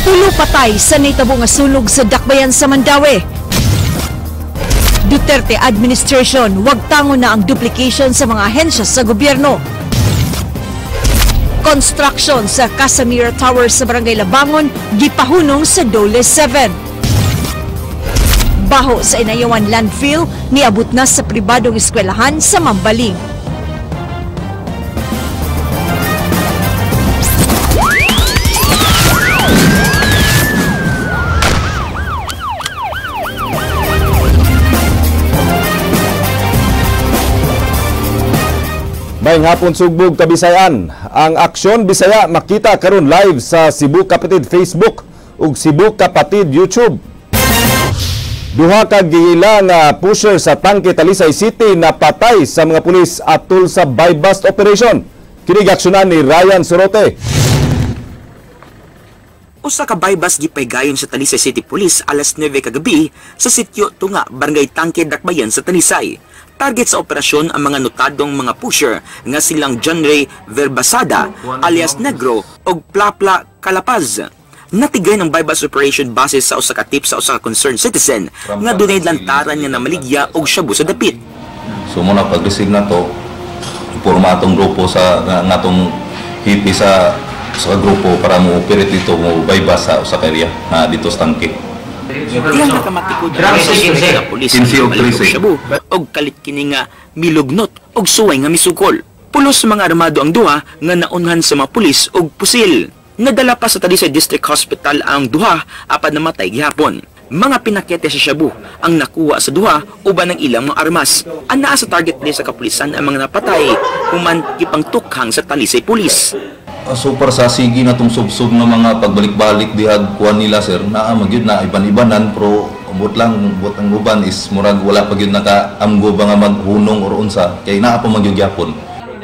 Pulo patay sa nitabo nga sulog sa dakbayan sa Mandawi. Duterte administration, wag tango na ang duplication sa mga ahensya sa gobyerno. Construction sa Casamira Tower sa Barangay Labangon, gipahunong sa Dole 7. Baho sa Inayawan landfill, niabot na sa pribadong eskwelahan sa Mambaling. Mayong hapon sugbog Kabisayan. Ang Aksyon Bisaya makita karon live sa Cebu Kapatid Facebook ug Cebu Kapatid YouTube. Duha ka gihila nga pusher sa tangke Talisay City napatay sa mga pulis atol sa buy-bust operation. Kini giaksyonan ni Ryan Sorote. Usa ka buy-bust gipaygayon sa Talisay City Police alas 9 kagabi sa sitio Tunga, Barangay Tangke, Dakbayan sa Talisay. Target sa operasyon ang mga notadong mga pusher nga silang John Ray Verbasada alias Negro o Plapla Calapaz. Natigay ng buy-bust operation base sa usa ka tip sa usa ka concerned citizen nga dunay lantaran nga namaligya og shabu sa dapit. So muna pag-receive na to, impormatong grupo sa natong hipi sa grupo para mo operate dito mo buy-bust sa usa ka area dito sa tangke. Iyang nakamatikod ang mga pulis nga maligog shabu og kalit kini nga milugnot og suway nga misukol. Pulos mga armado ang duha nga naunhan sa mga pulis og pusil. Nadala pa sa Talisay District Hospital ang duha apan namatay gihapon. Mga pinakete sa shabu ang nakuha sa duha uban ng ilang mga armas. Anaa sa target list sa kapulisan ang mga napatay human gipangtukhang sa Talisay Police. Super sa sige na itong sub-sub ng mga pagbalik-balik dihag kuhan nila sir na magyud na iban-ibanan pero but ang uban is murag wala pa gyud nakaamgo ba nga maghunong or unsa kay naa pa magyud gyapon.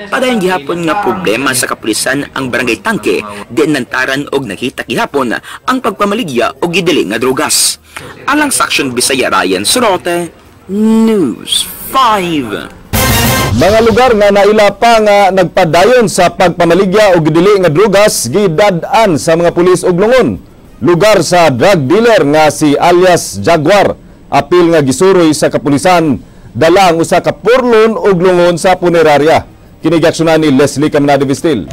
Padayon gihapon nga problema sa kapulisan ang Barangay Tangke di nantaran og nakita gihapon ang pagpamaligya og gidili nga drogas. Alang sa Aksyon Bisaya, Ryan Sorote, News 5. Mga lugar nga naila pa nga nagpadayon sa pagpamaligya o gidili nga drugas gidad-an sa mga pulis og lungon. Lugar sa drug dealer nga si alias Jaguar, apil nga gisuroy sa kapulisan, dala ang usa ka purlon og lungon sa punerarya. Kini giaksyonan ni Leslie Caminado Vistil.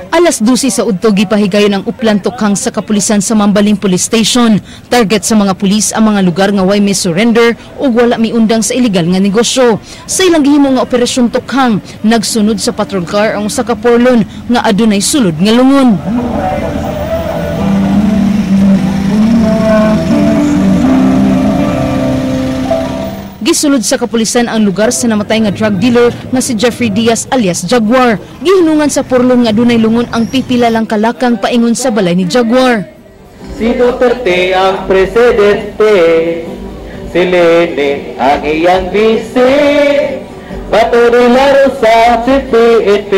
Alas 12 sa udto gipahigayon ang uplan tukhang sa kapulisan sa Mambaling Police Station. Target sa mga pulis ang mga lugar nga way may surrender ug wala miundang sa illegal nga negosyo. Sa ilang gihimo nga operasyon tukhang, nagsunod sa patrol car ang usa ka porlon nga adunay sulod nga lungon. Gisulod sa kapulisan ang lugar sa namatay nga drug dealer nga si Jeffrey Diaz alias Jaguar. Gihinungan sa porlon nga dunay lungon ang pipila lang kalakang paingon sa balay ni Jaguar. Si Duterte ang presidente, si Lenin ang iyang bisi, patuloy laro sa CPET.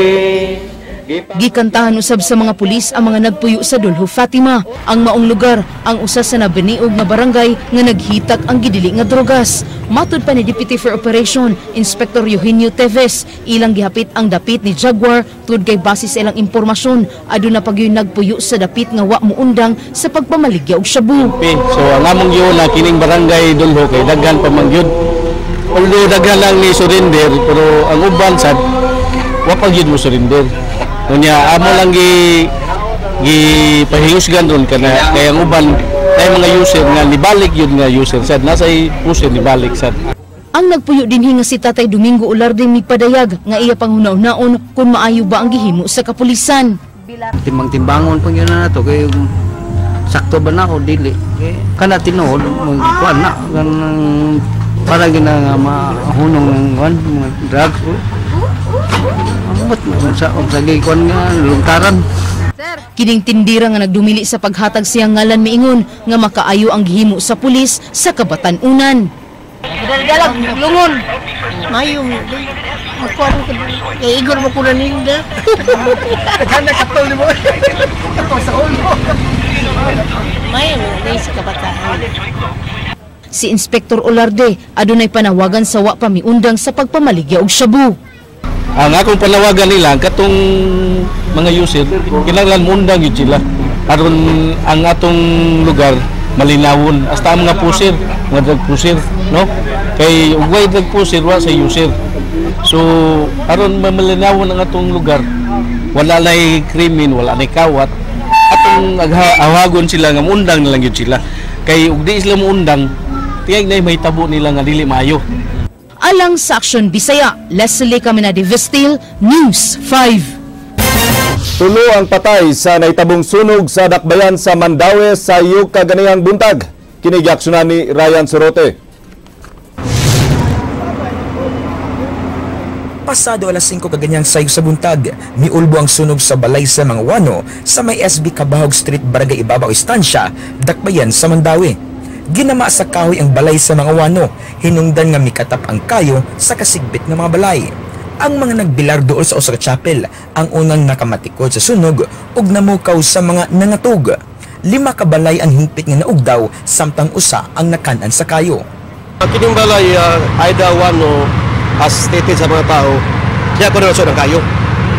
Gikantahan usab sa mga pulis ang mga nagpuyo sa Dulho Fatima. Ang maong lugar ang usa sa nabiniog nga barangay nga naghitak ang gidili nga drogas. Matud pa ni Deputy for Operation Inspector Eugenio Teves, ilang gihapit ang dapit ni Jaguar tud kay base sa ilang impormasyon aduna pagyoy nagpuyo sa dapit nga wa moundang sa pagpamaligya og shabu. So ang among yun na kining barangay Dulho kay daghan pa man gyud. Although daghan lang ni surrender pero ang uban sad wa pa gyud mo surrender. Unya amo lang gipahingusgan ron kana kay ang uban ay mga user nga nibalik yun nga user sad nasa user nibalik sad. Ang nagpuyo dinhi nga si Tatay Domingo Ularde mipadayag nga iya panghunaw-naon kung maayo ba ang gihimo sa kapulisan. Timbang-timbangon pang yun na to kay sakto ba na ako dili kana tinuod kuan na para gina nga mahunong ng mga drugs. Sa kuan nga lungkaran. Kining tindira nga nagdumili sa paghatag siyang ngalan miingon nga makaayo ang gihimo sa pulis sa Kabatan-unan. Dalag lungon. Mayo. Makuan ko kay Igor mo kuno ninda. Kana katol mo. Sa ulo. Mayo dai sa Kabataan. si Inspektor Olarde adunay panawagan sa wa pamiundang sa pagpamaligya og shabu. Ang akong panawagan nila katong mga user kinahanglan mundang gyud sila aron ang atong lugar malinawon hasta ang mga pusir, mga drug pusir, no? Kay ug way drug pusir wa sa user. So aron malinawon ang atong lugar, wala nay krimen, wala nay kawat, atong awagon sila nga mundang na lang gyud sila. Kay ug di sila muundang, tiyag nay may tabo nila nga dili maayo. Alang sa Aksyon Bisaya, Leslie Caminade Vestil, News 5. Tulo ang patay sa naitabong sunog sa dakbayan sa Mandaue sa kaganihang buntag. Kini giaksyonan ni Ryan Sorote. Pasado alas 5 kaganyang sayo sa buntag, miulbo ang sunog sa balay sa mga wano sa may SB Cabahog Street, Barangay Ibabaw, Estancia, dakbayan sa Mandaue. Ginama sa kahoy ang balay sa mga wano, hinungdan nga mikatap ang kayo sa kasigbit ng mga balay. Ang mga nagbilar dool sa usa ka chapel ang unang nakamatikod sa sunog ug namukaw sa mga nangatog. 5 ka balay ang hingpit nga naugdaw samtang usa ang nakanan sa kayo. Kining balay Aida Wano as stated sa mga tao, kaya ko na ng kayo.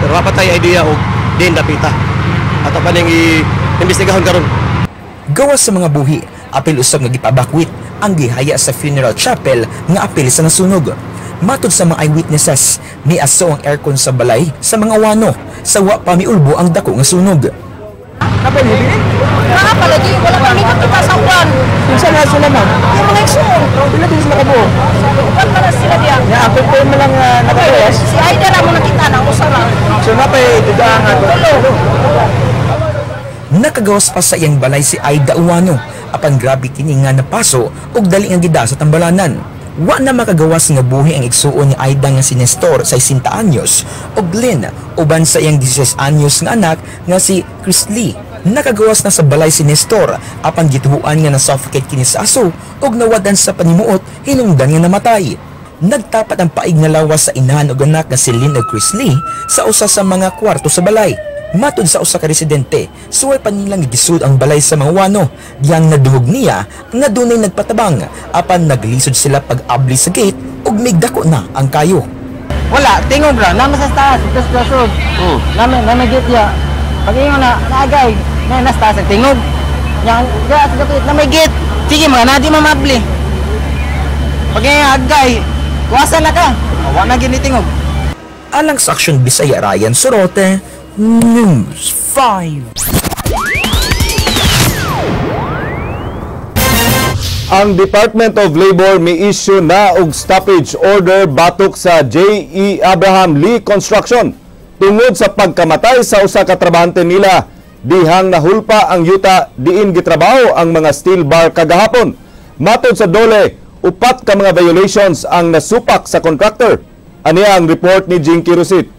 Pero mapatay idea og din dapita. At pa ning i-imbestigahan karon. Gawas sa mga buhi, apil usab nga gipabakwit ang gihaya sa funeral chapel nga apil sa nasunog. Matod sa mga eyewitnesses, miaso ang aircon sa balay sa mga wano sa wa pa miulbo ang dako nga sunog. Mga palagi, wala kang likot kita sa uwan. Saan na sila ma'am? Yung mga igsoon. Pila din sila kabuo? Uwan pa na sila diyan. Apil po mo lang nakatawas. Si Aida na mo nakita na usara. So napay dugaan nga nakagawas pa sa iyang balay si Aida Uwano apan grabe kini nga napaso ug dali nga gida sa tambalanan. Wa na makagawas nga buhi ang igsuon ni Aida nga si Nestor sa 60 anyos ug Lynn uban sa iyang 16 anyos nga anak nga si Chris Lee. Nakagawas na sa balay si Nestor apan gituhuan nga na-suffocate kini sa aso ug nawadan sa panimuot hinungdan nga namatay. Nagtapat ang paig nga lawas sa inahan ug anak nga si Lynn ug Chris Lee sa usa sa mga kwarto sa balay. Matod sa usa ka residente, suway pa nilang gigisud ang balay sa mga wano, diyang naduhog niya nga dunay nagpatabang, apan naglisod sila pag-abli sa gate ug migdako na ang kayo. Wala, tingog ra, naman sa taas, ito sa tasod. Naman gate ya. Pag ingon na, naagay, nas taas ang tingog. Yan, sa gate, naman gate. Sige mga, nadi mamabli. Pag agay, kuwasan na ka. Wala na ginitingog. Alang sa Aksyon Bisaya, Ryan Sorote, News 5. Ang Department of Labor mi-issue na og stoppage order batok sa J.E. Abraham Lee Construction tungod sa pagkamatay sa usa ka trabahante nila dihang nahulpa ang yuta diin gitrabaho ang mga steel bar kagahapon. Matod sa DOLE, 4 ka mga violations ang nasupak sa contractor. Aniya ang report ni Jinky Rosit.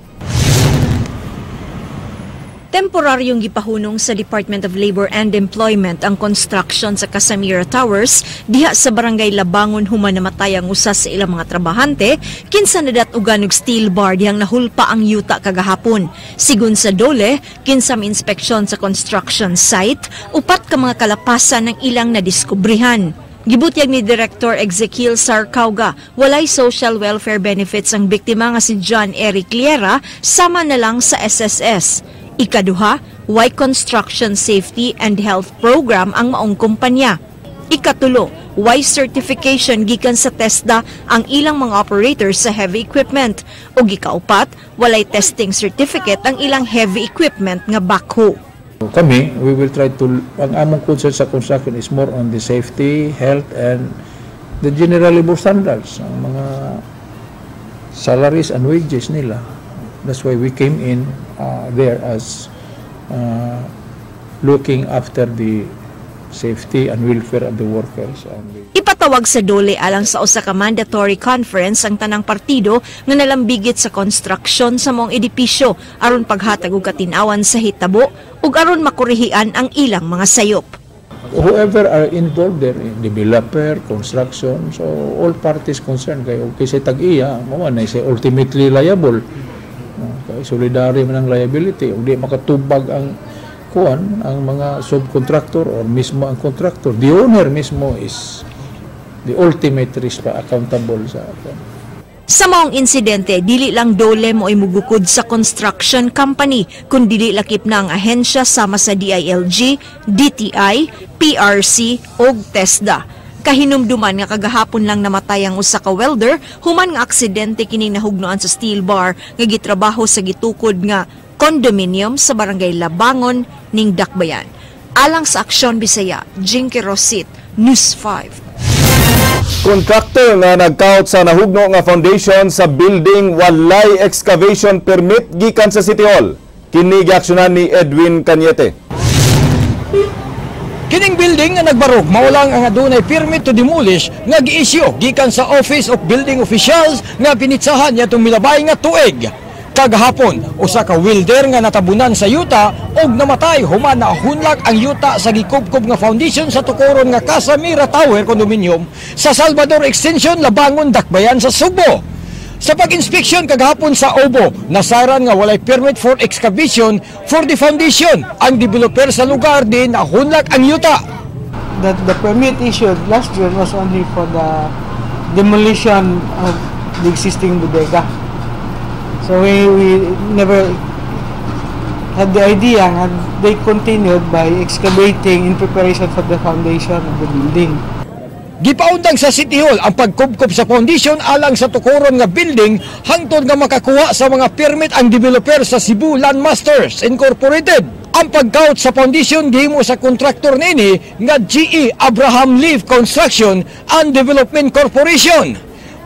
Temporaryong gipahunong sa Department of Labor and Employment ang construction sa Casamira Towers diha sa Barangay Labangon human namatay ang usa sa ilang mga trabahante kinsa nadat ugan og steel bar dihang nahulpa ang yuta kagahapon. Sigun sa DOLE, kinsa inspeksyon sa construction site, 4 ka mga kalapasan ng ilang nadiskubrihan. Gibutyag ni Director Ezekiel Sarcauga, walay social welfare benefits ang biktima nga si John Eric Liera sama na lang sa SSS. Ikaduha, Y Construction Safety and Health Program ang maong kumpanya. Ikatulo, Y certification gikan sa TESDA ang ilang mga operators sa heavy equipment. Ug ikaupat, walay testing certificate ang ilang heavy equipment nga backhoe. Kami, we will try to, ang among concern sa construction is more on the safety, health, and the general labor standards, ang mga salaries and wages nila. That's why we came in there as looking after the safety and welfare of the workers. Ipatawag sa DOLE alang sa usa ka mandatory conference ang tanang partido nga nalambigit sa construction sa mong edipisyo aron paghatag og katin-awan sa hitabo ug aron makurihian ang ilang mga sayop. Whoever are involved there, developer, construction, so all parties concerned kay sa tag-iya, mao na say ultimately liable. Solidary man ang liability ug di makatubag ang kuan ang mga subcontractor or mismo ang contractor. The owner mismo is the ultimate risk pa accountable sa Sa maong insidente, dili lang dole mo ay mugukod sa construction company, kundi dili lakip na ang ahensya sama sa DILG, DTI, PRC ug TESDA. Kahinumduman nga kagahapon lang namatay ang usa ka welder human nga aksidente kining nahugnoan sa steel bar nga gitrabaho sa gitukod nga condominium sa barangay Labangon ning Dakbayan. Alang sa Aksyon Bisaya, Jinky Rosit, News 5. Kontraktor nga nagkaot sa nahugno nga foundation sa building walay excavation permit gikan sa City Hall. Kini giaksyonan ni Edwin Cañete. Kining building nga nagbarog mao lang ang adunay permit to demolish nga gi-issue gikan sa Office of Building Officials nga pinitsahan niya itong milabay nga tuig. Kagahapon, usa ka welder nga natabunan sa yuta og namatay human na hunlak ang yuta sa gikubkob nga foundation sa tukoron nga Casamira Tower Condominium sa Salvador Extension, Labangon, Dakbayan sa Subo. Sa pag-inspeksyon kagahapon sa Obo, nasaran nga walay permit for excavation for the foundation. Ang developer sa lugar din na hunlak ang yuta. That the permit issued last year was only for the demolition of the existing bodega. So we never had the idea and they continued by excavating in preparation for the foundation of the building. Gipaundang sa City Hall ang pagkubkob sa foundation alang sa tukoron nga building hangtod nga makakuha sa mga permit ang developer sa Cebu Landmasters Incorporated. Ang pagkaut sa foundation gihimo sa kontraktor nini nga GE Abraham Leaf Construction and Development Corporation.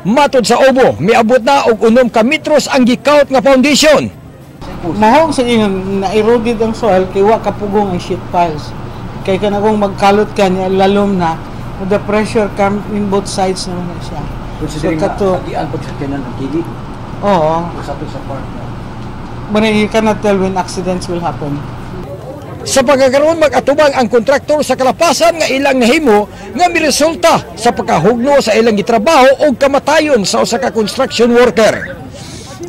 Matod sa Obo, miabot na og 6 ka metros ang gikaut nga foundation. Mahong sa inyo na-eroded ang soil kay wa kapugong ang sheet piles. Kay kanagong magkalot ka niya lalom na the pressure come in both sides naman na siya. So kato ang pagsakyanan ng kidi. Oo. Sa part na. But you cannot tell when accidents will happen. Sa pagkakaroon mag-atubang ang kontraktor sa kalapasan nga ilang nahimo nga miresulta sa pagkahugno sa ilang gitrabaho o kamatayon sa usa ka construction worker.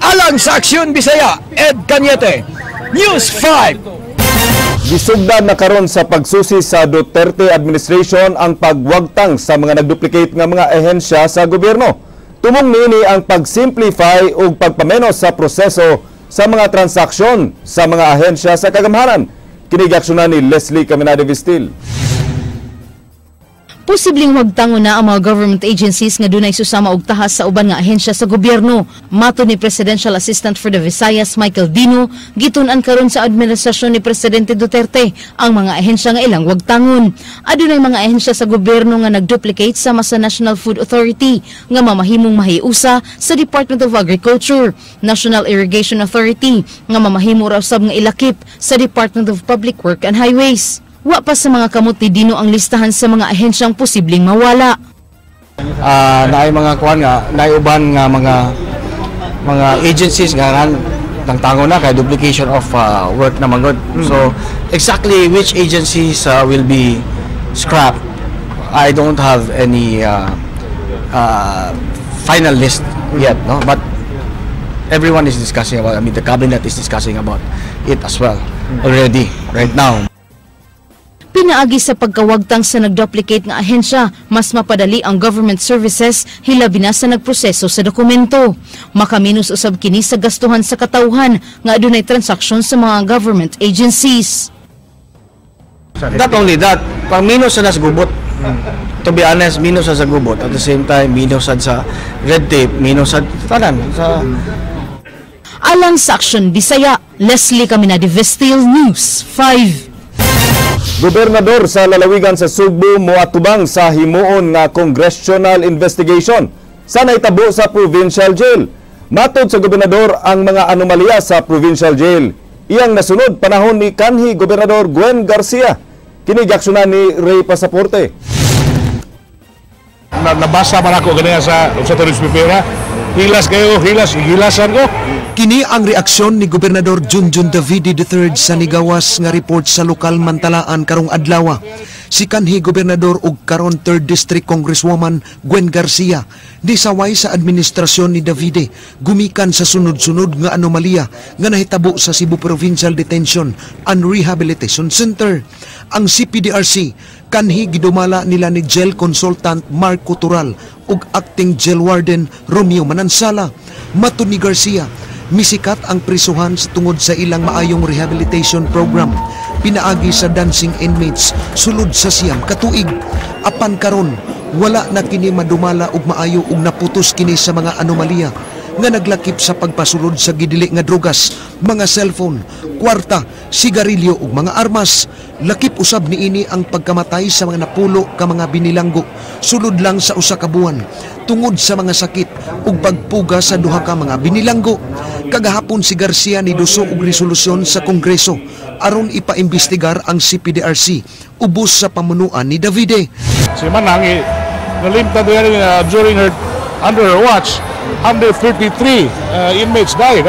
Alang sa Aksyon Bisaya, Ed Cañete, News 5. Gisugdan na karon sa pagsusi sa Duterte administration ang pagwagtang sa mga nagduplicate nga mga ehensya sa gobyerno. Tumong niini ang pag-simplify ug pagpamenos sa proseso sa mga transaksyon sa mga ahensya sa kagamhanan. Kinigaksyonan ni Leslie Caminade Vistil. Posibleng wagtangon na ang mga government agencies nga dunay susama og tahas sa uban nga ahensya sa gobyerno. Matud ni Presidential Assistant for the Visayas Michael Dino, gitun-an karon sa administrasyon ni Presidente Duterte ang mga ahensya nga ilang wagtangon. Adunay mga ahensya sa gobyerno nga nagduplicate sama sa National Food Authority nga mamahimong mahiusa sa Department of Agriculture, National Irrigation Authority nga mamahimo raw sab nga ilakip sa Department of Public Work and Highways. Wa pa sa mga kamot ni Dino ang listahan sa mga ahensyang posibleng mawala. Naay mga kuan nga, naay uban nga mga agencies nga nang tango na kay duplication of work na magod. So exactly which agencies will be scrapped, I don't have any final list yet, no? But everyone is discussing about, I mean the cabinet is discussing about it as well already right now. Pinaagi sa pagkawagtang sa nagduplicate nga ahensya, mas mapadali ang government services hilabi na sa nagproseso sa dokumento. Makaminos usab kini sa gastuhan sa katawhan nga adunay transaksyon sa mga government agencies. Not only that, pang minus sa nasgubot. To be honest, minus sa gubot. At the same time, minus sa red tape, minus sa tanan. Alang sa Aksyon Bisaya, Leslie Caminade Vistil, News 5. Gobernador sa lalawigan sa Subo moatubang sa himuon nga congressional investigation sa naitabo sa provincial jail. Matod sa gobernador ang mga anomalya sa provincial jail iyang nasunod panahon ni kanhi Gobernador Gwen Garcia. Kinigaksyonan ni Ray Pasaporte. Nabasa man ako ganyan sa newspaper. Hilas kayo, hilasan ko. Kini ang reaksyon ni Gobernador Junjun Davide III sa nigawas nga report sa lokal Mantalaan karong adlaw. Si kanhi Gobernador ug karon 3rd District Congresswoman Gwen Garcia disaway sa administrasyon ni Davide gumikan sa sunod-sunod nga anomalya nga nahitabo sa Cebu Provincial Detention and Rehabilitation Center. Ang CPDRC Kanhi gidumala nila ni jail consultant Marco Tural ug acting jail warden Romeo Manansala. Matud ni Garcia, misikat ang prisuhan tungod sa ilang maayong rehabilitation program. Pinaagi sa dancing inmates sulod sa siyam katuig. Apan karon wala na kini madumala ug maayo ug naputos kini sa mga anomalya nga naglakip sa pagpasulod sa gidili nga drogas, mga cellphone, kwarta, sigarilyo ug mga armas. Lakip usab niini ang pagkamatay sa mga napulo ka mga binilanggo sulod lang sa usa ka buwan tungod sa mga sakit ug pagpuga sa duha ka mga binilanggo. Kagahapon si Garcia ni duso og resolusyon sa Kongreso aron ipaimbestigar ang CPDRC ubos sa pamunuan ni Davide. Si Manang nalimtad during her under her watch 133 inmates died,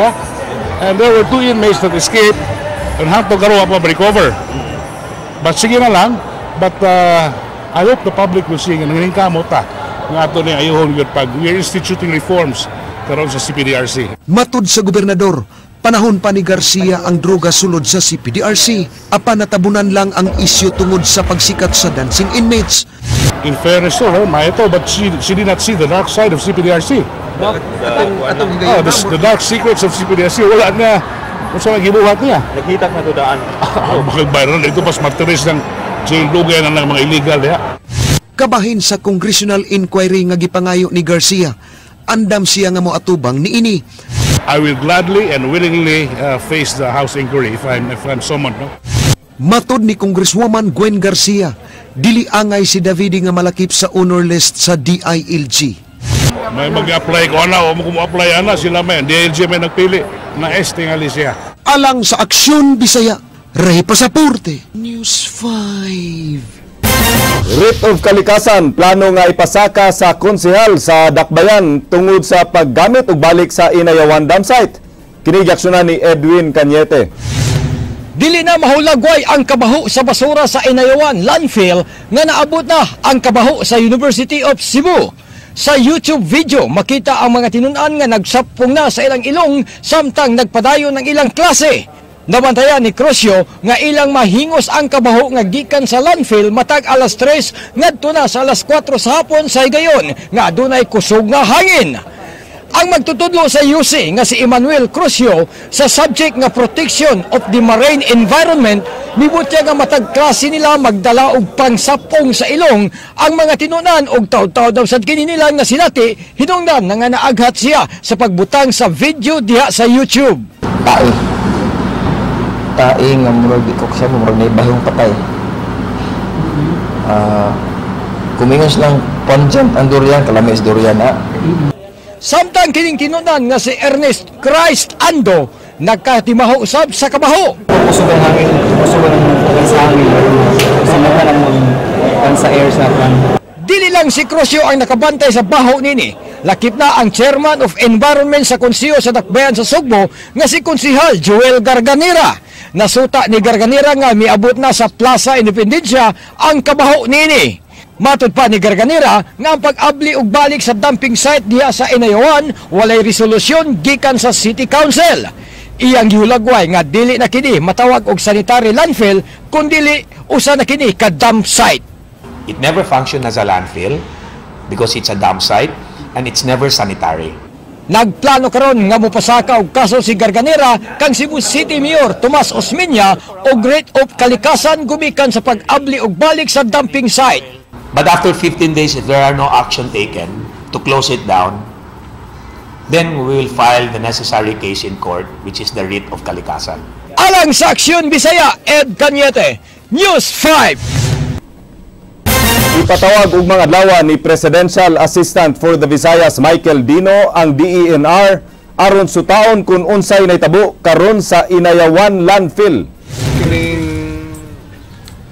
and there were 2 inmates that escaped and had to recover. But sige na lang, but I hope the public will see nga nanginkamot nga ato ni ayuhon gyud pag we are instituting reforms karon sa CPDRC. Matud sa gobernador, panahon pa ni Garcia ang droga sulod sa CPDRC, apan natabunan lang ang isyu tungod sa pagsikat sa dancing inmates. In fairness to her, Maito, but she did not see the dark side of CPDRC. The dark secrets of CPDRC, wala na. Kung saan gibuhat niya. Nakita na ito daan. Bakag-viral ito, mas materis ng jail dugay ng mga illegal. Kabahin sa congressional inquiry nga gipangayo ni Garcia, andam siya nga moatubang niini. I will gladly and willingly face the House inquiry if I'm summoned. No? Matod ni Congresswoman Gwen Garcia, dili angay si Davide nga malakip sa honor list sa DILG. May mag-apply ko na o mag-apply na sila may DILG may nagpili na tingali siya. Alang sa Aksyon Bisaya, Ray Pasaporte, News 5. Writ of kalikasan plano nga ipasaka sa konsehal sa Dakbayan tungod sa paggamit ug balik sa Inayawan Dam site. Kini giaksyonan ni Edwin Cañete. Dili na mahulagway ang kabaho sa basura sa Inayawan landfill nga naabot na ang kabaho sa University of Cebu. Sa YouTube video, makita ang mga tinunan nga nagsapong na sa ilang ilong samtang nagpadayon ng ilang klase. Nabantayan ni Crucio nga ilang mahingos ang kabaho nga gikan sa landfill matag alas 3 ngadto na sa alas 4 sa hapon sa higayon nga adunay kusog nga hangin. Ang magtutudlo sa UC nga si Emmanuel Crucio sa subject nga protection of the marine environment, mibutya nga matag klase nila magdala og pangsapong sa ilong ang mga tinunan og taw-taw daw sad kini nila nga sinati hinungdan nga naaghat siya sa pagbutang sa video diha sa YouTube. Tae nga murag ikok siya murag na bahong patay. Kumingos lang pungent ang durian, kalamis durian na. Samtang kining tinunan nga si Ernest Christ Ando nagkatimaho usab sa kabaho. Kusog ang hangin, kusog ang sa hangin. Sinaka lang sa air sa kan. Dili lang si Crucio ang nakabantay sa baho nini. Lakip na ang chairman of environment sa konseho sa Dakbayan sa Sugbo nga si Konsehal Joel Garganera. Nasuta ni Garganera nga miabot na sa Plaza Independencia ang kabaho nini. Matod pa ni Garganera nga ang pag-abli og balik sa dumping site diha sa Inayawan walay resolusyon gikan sa City Council. Iyang gihulagway nga dili na kini matawag og sanitary landfill kundi usa na kini ka dump site. It never functioned as a landfill because it's a dump site and it's never sanitary. Nagplano karon nga mopasaka og kaso si Garganera kang Cebu City Mayor Tomas Osmeña og writ of kalikasan gumikan sa pag-abli og balik sa dumping site. But after 15 days, if there are no action taken to close it down, then we will file the necessary case in court, which is the writ of kalikasan. Alang sa Aksyon Bisaya, Ed Cañete, News 5. Ipatawag og mga adlaw ni Presidential Assistant for the Visayas Michael Dino ang DENR aron sutaon kung unsay naitabo karon sa Inayawan landfill.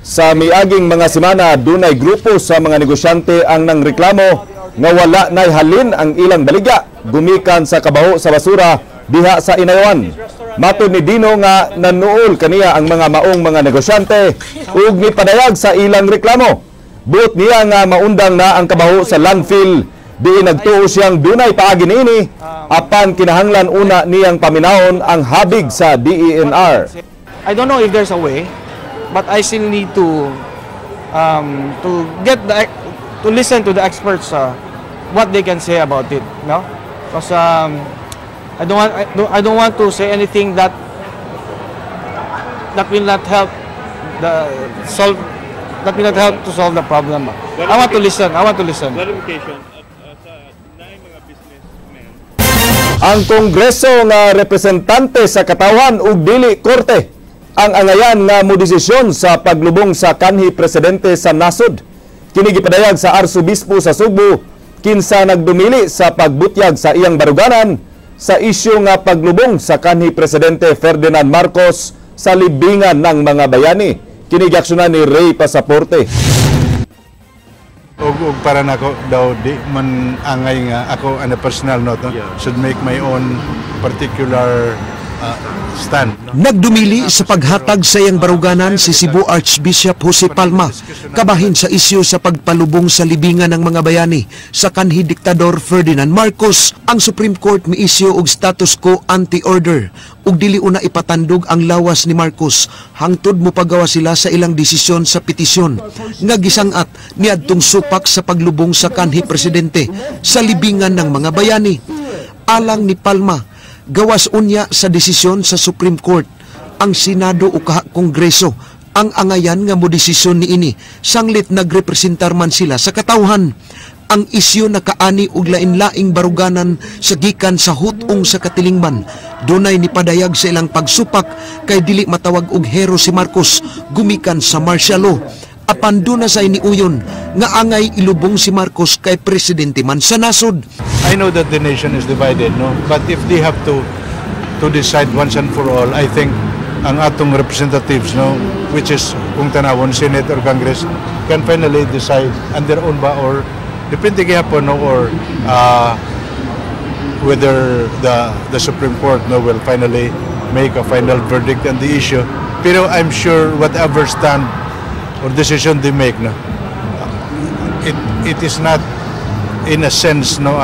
Sa miaging mga semana, dunay grupo sa mga negosyante ang nangreklamo nga wala nay halin ang ilang baligya gumikan sa kabaho sa basura diha sa Inayawan. Matod ni Dino nga nanuol kaniya ang mga maong mga negosyante ug nipadayag sa ilang reklamo. Buot niya nga maundang na ang kabaho sa landfill di nagtuo siyang dunay paagi niini apan kinahanglan una niyang paminawon ang habig sa DENR. I don't know if there's a way, but I still need to to get to listen to the experts what they can say about it, no? Because I don't want to say anything that will not help to solve the problem. I want to listen. Clarification. Ang Kongreso nga representante sa katawan ug dili korte ang angayan nga modesisyon sa paglubong sa kanhi presidente sa nasod. Kini gipadayag sa Arsobispo sa Subo kinsa nagdumili sa pagbutyag sa iyang baruganan sa isyu nga paglubong sa kanhi presidente Ferdinand Marcos sa libingan ng mga bayani. Kini giaksyonan ni Ray Pasaporte. Og para nako daw di man angay nga ako on a personal note should make my own particular stand. Nagdumili sa paghatag sa iyang baruganan si Cebu Archbishop Jose Palma kabahin sa isyu sa pagpalubong sa libingan ng mga bayani sa kanhi diktador Ferdinand Marcos. Ang Supreme Court mi-isyu og status quo anti-order ug dili una ipatandog ang lawas ni Marcos hangtod mo pagawa sila sa ilang desisyon sa petisyon nga gisangat niadtong supak sa paglubong sa kanhi presidente sa libingan ng mga bayani. Alang ni Palma, gawas unya sa desisyon sa Supreme Court ang Senado o Kongreso ang angayan nga mo desisyon niini sanglit nagrepresentar man sila sa katawhan. Ang isyu na kaani og lain-laing baruganan sa gikan sa hutong sa katilingban dunay nipadayag sa ilang pagsupak kay dili matawag og hero si Marcos gumikan sa martial law. Apan duna sa iniuyon nga angay ilubong si Marcos kay presidente man sa nasod. I know that the nation is divided, no? But if they have to decide once and for all, I think ang atong representatives, no, which is kung tanawon Senate or Congress, can finally decide on their own ba or depende gyapon, no, or whether the Supreme Court, no, will finally make a final verdict on the issue. Pero I'm sure whatever stand or decision they make, no, it is not in a sense, no,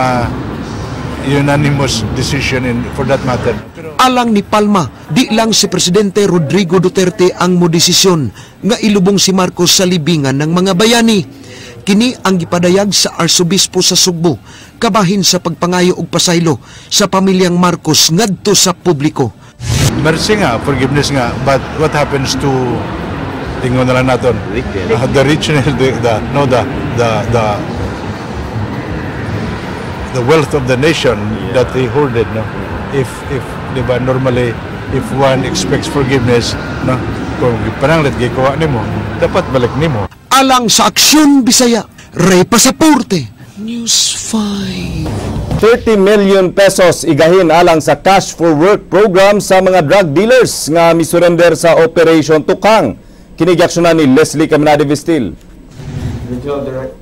unanimous decision for that matter. Alang ni Palma, di lang si Presidente Rodrigo Duterte ang modesisyon nga ilubong si Marcos sa libingan ng mga bayani. Kini ang gipadayag sa Arsobispo sa Sugbo kabahin sa pagpangayo og pasaylo sa pamilyang Marcos ngadto sa publiko. Mercy nga, forgiveness nga, but what happens to tingon na lang natin the richness, the wealth of the nation that they hoarded, no? If diba, normally if one expects forgiveness, no, kung pananglit gikuha nimo dapat balik nimo. Alang sa Aksyon Bisaya, Ray Pasaporte, News 5. 30 million pesos igahin alang sa Cash for Work program sa mga drug dealers nga misurrender sa Operation Tukang. Kinigaksyonan ni Leslie Caminade Vistil.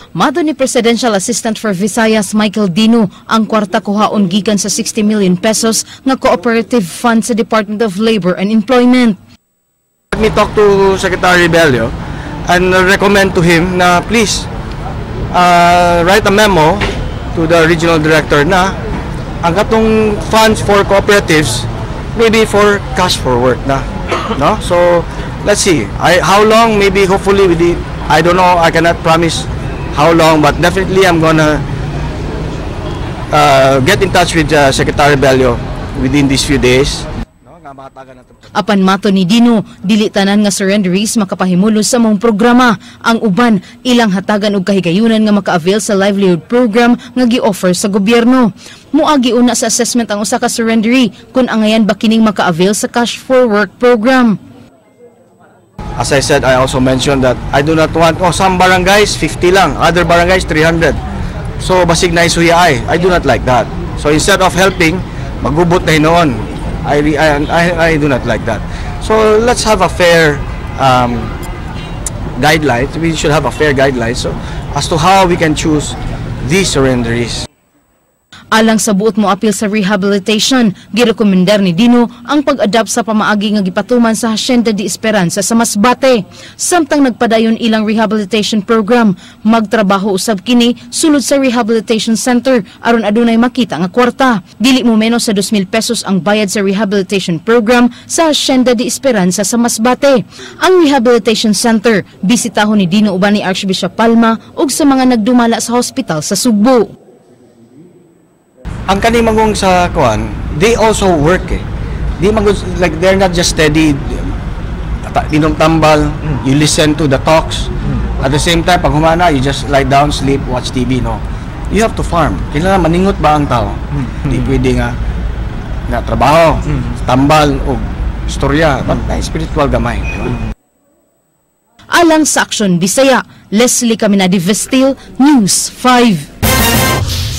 Mado ni Presidential Assistant for Visayas Michael Dino ang kwarta kuhaon gikan sa 60 million pesos nga cooperative fund sa Department of Labor and Employment. Let me talk to Secretary Bello and recommend to him na please write a memo to the regional director na ang katong funds for cooperatives maybe for cash for work na, no? So let's see how long, maybe hopefully I don't know, I cannot promise how long, but definitely I'm gonna get in touch with Secretary Bello within these few days. Apan mato ni Dino, dili tanan nga surrenderies makapahimulos sa mong programa. Ang uban ilang hatagan og kahigayunan nga maka-avail sa livelihood program nga gi-offer sa gobyerno. Muagi una sa assessment ang usa ka surrendery kung angayan ba kining maka-avail sa Cash for Work program. As I said, I also mentioned that I do not want, some barangays 50 lang, other barangays 300. So basig na isuya I do not like that. So instead of helping, magubot na hinoon. I do not like that. So let's have a fair guidelines. We should have a fair guidelines so as to how we can choose these surrenderies. Alang sa buot mo apil sa rehabilitation, girekomendar ni Dino ang pag-adapt sa pamaagi nga gipatuman sa Hacienda de Esperanza sa Masbate. Samtang nagpadayon ilang rehabilitation program, magtrabaho usab kini sulod sa rehabilitation center aron adunay makita nga kwarta. Dili mo menos sa 2,000 pesos ang bayad sa rehabilitation program sa Hacienda de Esperanza sa Masbate. Ang rehabilitation center bisitahon ni Dino uban ni Archbishop Palma ug sa mga nagdumala sa hospital sa Sugbo. Ang kanimangong sa kuan, they also work eh. Di mangong like they're not just steady dinong tambal, you listen to the talks. At the same time pag humana, you just lie down, sleep, watch TV, no. You have to farm. Kailangan maningot ba ang tao? Di pwede nga trabaho, tambal o istorya, but na spiritual gamay, di ba? Alang sa Aksyon Bisaya, Leslie Caminadi Vestil, News 5.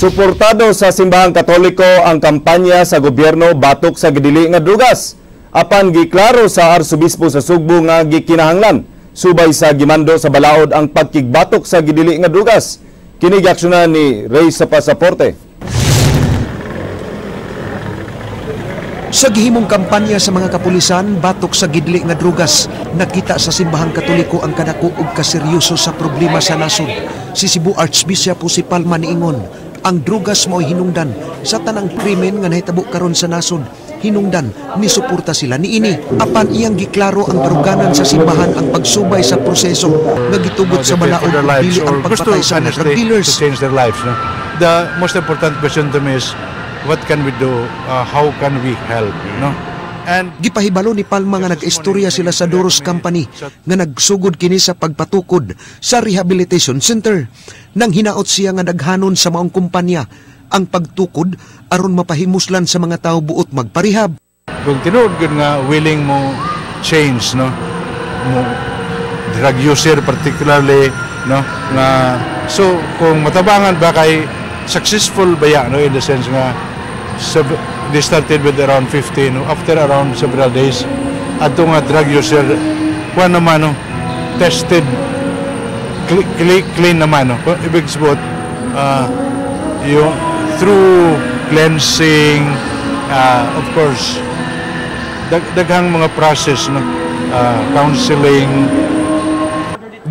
Suportado sa Simbahang Katoliko ang kampanya sa gobyerno batok sa gidili nga drugas. Apan giklaro sa Arsobispo sa Sugbo nga gikinahanglan subay sa gimando sa balaod ang pagkigbatok sa gidili nga drugas. Kini giaksyonan ni Ray sa Pasaporte. Sa gihimong kampanya sa mga kapulisan batok sa gidli nga drugas, nakita sa Simbahang Katoliko ang kadako ug kaseryoso sa problema sa nasod. Si Cebu Archbishop si Palma niingon, ang drugas mo'y hinungdan sa tanang krimen nga nahitabo karon sa nasod. Hinungdan ni suporta sila niini. Apan iyang giklaro ang baruganan sa simbahan ang pagsubay sa proseso nga gitugot sa balaod ug dili ang pagpatay sa mga drug dealers. To change their lives, no? The most important question to me is, what can we do? How can we help? You know? And gipahibalo ni Palma nga nag-istorya sila sa Doros Company nga nagsugod kini sa pagpatukod sa rehabilitation center. Nang hinaot siya nga daghanon sa maong kumpanya ang pagtukod aron mapahimuslan sa mga tao buot magparehab. Kung tinuod gud nga willing mo change, no, mo drug user particularly, no, nga so kung matabangan ba kay successful ba ya, no, in the sense nga they started with around 15, no, after around several days ato nga drug user kuan naman, no, tested clean naman, no. Ibig sabihin yung through cleansing, of course daghang mga process, no, counseling.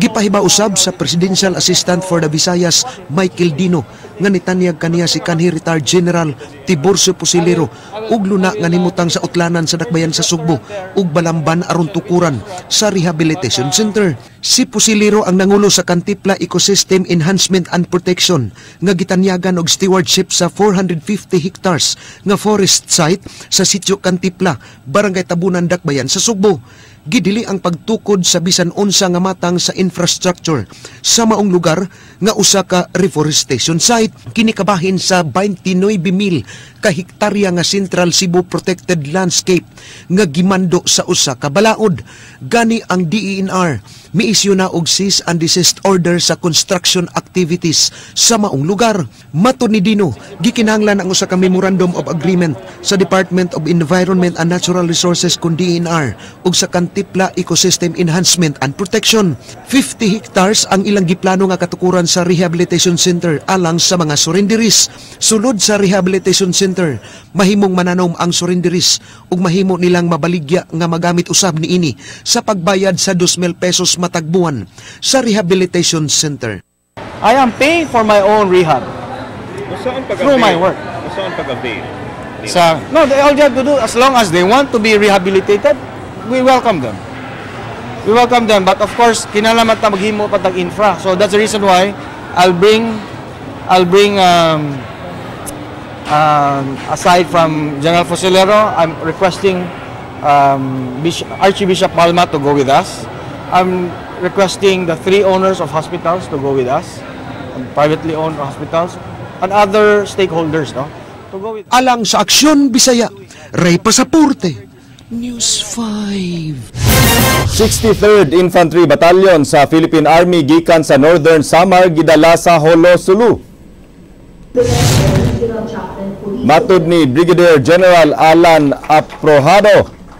Gipahiba usab sa Presidential Assistant for the Visayas Michael Dino nga nitanyag kaniya si kanhi retired General Tiburcio Pusilero ug luna nga nimutang sa utlanan sa dakbayan sa Sugbo ug balamban aron tukuran sa rehabilitation center. Si Pusilero ang nangulo sa Kantipla Ecosystem Enhancement and Protection nga gitanyagan og stewardship sa 450 hectares nga forest site sa sitio Kantipla, Barangay Tabunan, Dakbayan sa Sugbo. Gidili ang pagtukod sa bisan unsa nga matang sa infrastructure sa maong lugar nga usa ka reforestation site. Kini kabahin sa 29,000 ka hektarya nga Central Cebu Protected Landscape nga gimando sa usa ka balaod. Gani ang DENR miisyu na og cease and desist order sa construction activities sa maong lugar. Matud ni Dino, gikinahanglan ang usa ka memorandum of agreement sa Department of Environment and Natural Resources kun DENR ug sa Kantipla Ecosystem Enhancement and Protection. 50 hectares ang ilang giplano nga katukuran sa rehabilitation center alang sa mga surrenderies. Sulod sa rehabilitation center, mahimong mananom ang surrenderies ug mahimo nilang mabaligya nga magamit usab niini sa pagbayad sa 2,000 pesos matagbuan sa rehabilitation center. I am paying for my own rehab through my work. No, all they have to do, as long as they want to be rehabilitated, we welcome them. We welcome them, but of course, kinalaman ta maghimo pa tag infra. So that's the reason why I'll bring aside from General Fusilero, I'm requesting Archbishop Palma to go with us. I'm requesting the 3 owners of hospitals to go with us, privately owned hospitals, and other stakeholders, no, to go with us. Alang sa Aksyon Bisaya, Ray Pasaporte, News 5. 63rd Infantry Battalion sa Philippine Army gikan sa Northern Samar gidala sa Holo, Sulu. Matud ni Brigadier General Alan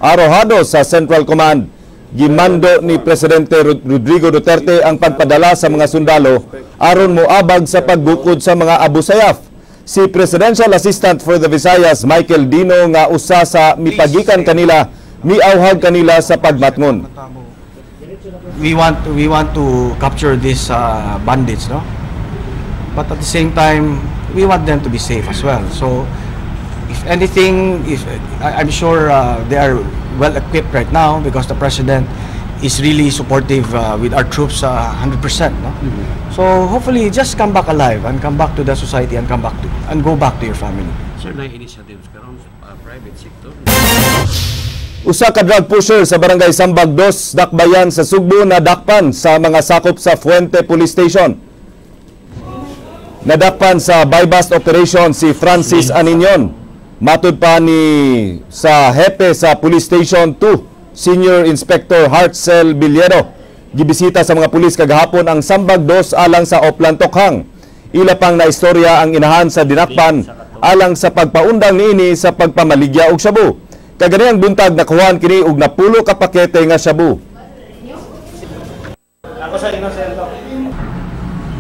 Arojado sa Central Command, gimando ni Presidente Rodrigo Duterte ang pagpadala sa mga sundalo aron moabag sa pagbukod sa mga Abu Sayyaf. si Presidential Assistant for the Visayas Michael Dino nga usa sa mipagikan kanila, miawhag kanila sa pagmatngon. We want to capture these bandits, no? But at the same time, we want them to be safe as well. So, if anything, I'm sure they are well equipped right now because the President is really supportive with our troops 100%. No? So hopefully, just come back alive and come back to the society and go back to your family. Sir, na initiatives karon sa private sector. Usa ka drug pusher sa barangay Sambag 2, Dakbayan sa Sugbo na dakpan sa mga sakop sa Fuente Police Station. Nadakpan sa bypass operation si Francis Aninyon. Matud pa ni sa hepe sa Police Station 2, Senior Inspector Hartzell Villero. Gibisita sa mga pulis kagahapon ang Sambag 2 alang sa Oplan Tokhang. Ila pang na istorya ang inahan sa dinakpan alang sa pagpaundang niini sa pagpamaligya og shabu. Kaganihang buntag nakuhaan kini og napulo ka pakete nga shabu.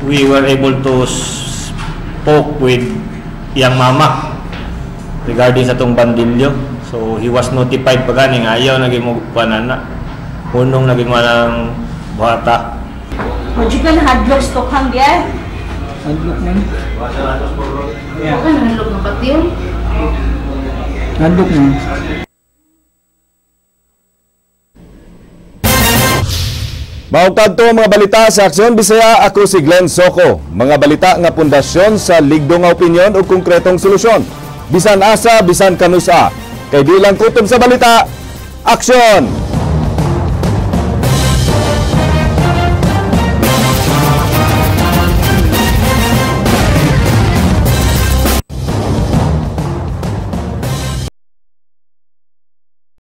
We were able to spoke with yang mama regarding sa tong bandilyo. So he was notified pa gani nga ayaw naging mo panana. Hunong naging walang buhata. Majukan hadlok stok hang dia. Hadlok man. Yeah. Kan hadlok ng patio. Hadlok man. Maugtad to mga balita sa Aksyon Bisaya, ako si Glenn Soco. Mga balita nga pundasyon sa ligdo nga opinyon o konkretong solusyon. Bisan asa, bisan kanusa. Kay di lang kutom sa balita, aksyon!